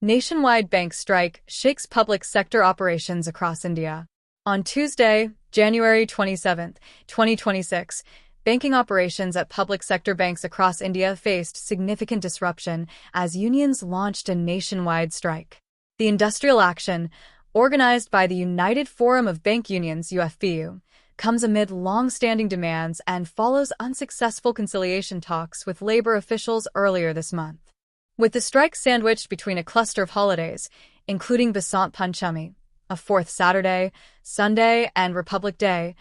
Nationwide bank strike shakes public sector operations across India. On Tuesday, January 27, 2026, banking operations at public sector banks across India faced significant disruption as unions launched a nationwide strike. The industrial action, organized by the United Forum of Bank Unions (UFBU), comes amid long-standing demands and follows unsuccessful conciliation talks with labor officials earlier this month. With the strike sandwiched between a cluster of holidays, including Basant Panchami, a fourth Saturday, Sunday, and Republic Day,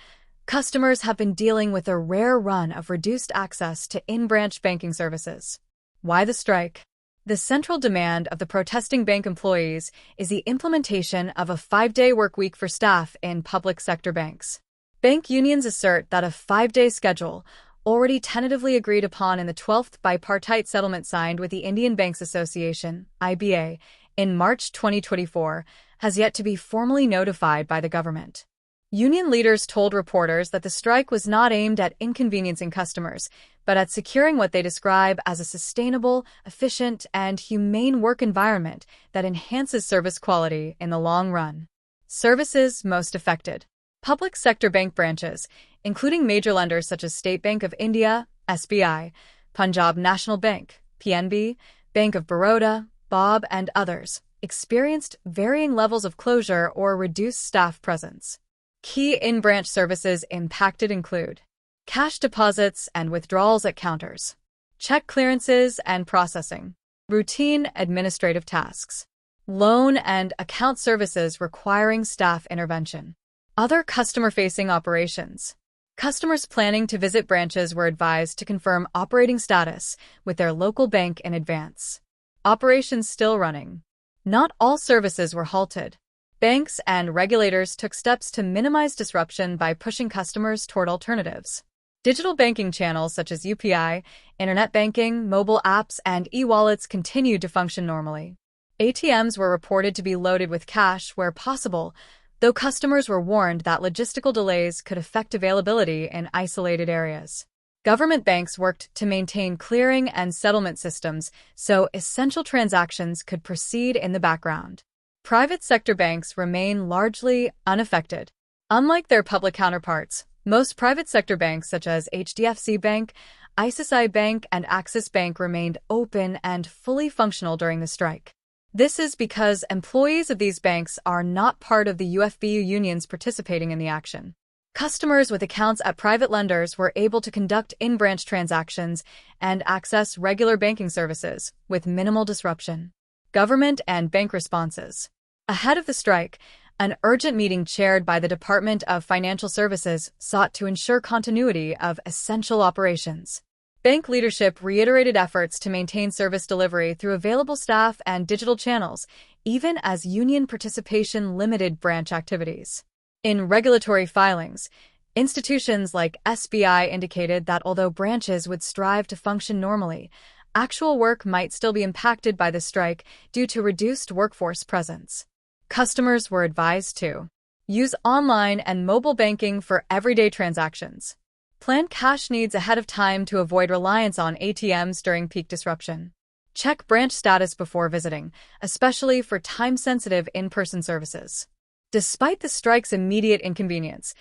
customers have been dealing with a rare run of reduced access to in-branch banking services. Why the strike? The central demand of the protesting bank employees is the implementation of a 5-day workweek for staff in public sector banks. Bank unions assert that a 5-day schedule, already tentatively agreed upon in the 12th bipartite settlement signed with the Indian Banks Association (IBA) in March 2024, has yet to be formally notified by the government. Union leaders told reporters that the strike was not aimed at inconveniencing customers, but at securing what they describe as a sustainable, efficient, and humane work environment that enhances service quality in the long run. Services most affected. Public sector bank branches, including major lenders such as State Bank of India, SBI, Punjab National Bank, PNB, Bank of Baroda, BOB, and others, experienced varying levels of closure or reduced staff presence. Key in-branch services impacted include cash deposits and withdrawals at counters, check clearances and processing, routine administrative tasks, loan and account services requiring staff intervention. Other customer-facing operations. Customers planning to visit branches were advised to confirm operating status with their local bank in advance. Operations still running. Not all services were halted. Banks and regulators took steps to minimize disruption by pushing customers toward alternatives. Digital banking channels such as UPI, internet banking, mobile apps, and e-wallets continued to function normally. ATMs were reported to be loaded with cash where possible, though customers were warned that logistical delays could affect availability in isolated areas. Government banks worked to maintain clearing and settlement systems so essential transactions could proceed in the background. Private sector banks remain largely unaffected. Unlike their public counterparts, most private sector banks such as HDFC Bank, ICICI Bank, and Axis Bank remained open and fully functional during the strike. This is because employees of these banks are not part of the UFBU unions participating in the action. Customers with accounts at private lenders were able to conduct in-branch transactions and access regular banking services with minimal disruption. Government and bank responses. Ahead of the strike, an urgent meeting chaired by the Department of Financial Services sought to ensure continuity of essential operations. Bank leadership reiterated efforts to maintain service delivery through available staff and digital channels, even as union participation limited branch activities. In regulatory filings, institutions like SBI indicated that although branches would strive to function normally, actual work might still be impacted by the strike due to reduced workforce presence. Customers were advised to use online and mobile banking for everyday transactions. Plan cash needs ahead of time to avoid reliance on ATMs during peak disruption. Check branch status before visiting, especially for time-sensitive in-person services. Despite the strike's immediate inconvenience,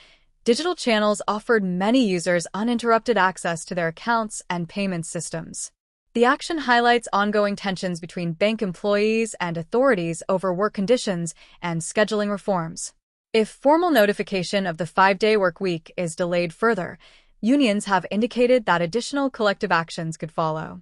digital channels offered many users uninterrupted access to their accounts and payment systems. The action highlights ongoing tensions between bank employees and authorities over work conditions and scheduling reforms. If formal notification of the 5-day workweek is delayed further, unions have indicated that additional collective actions could follow.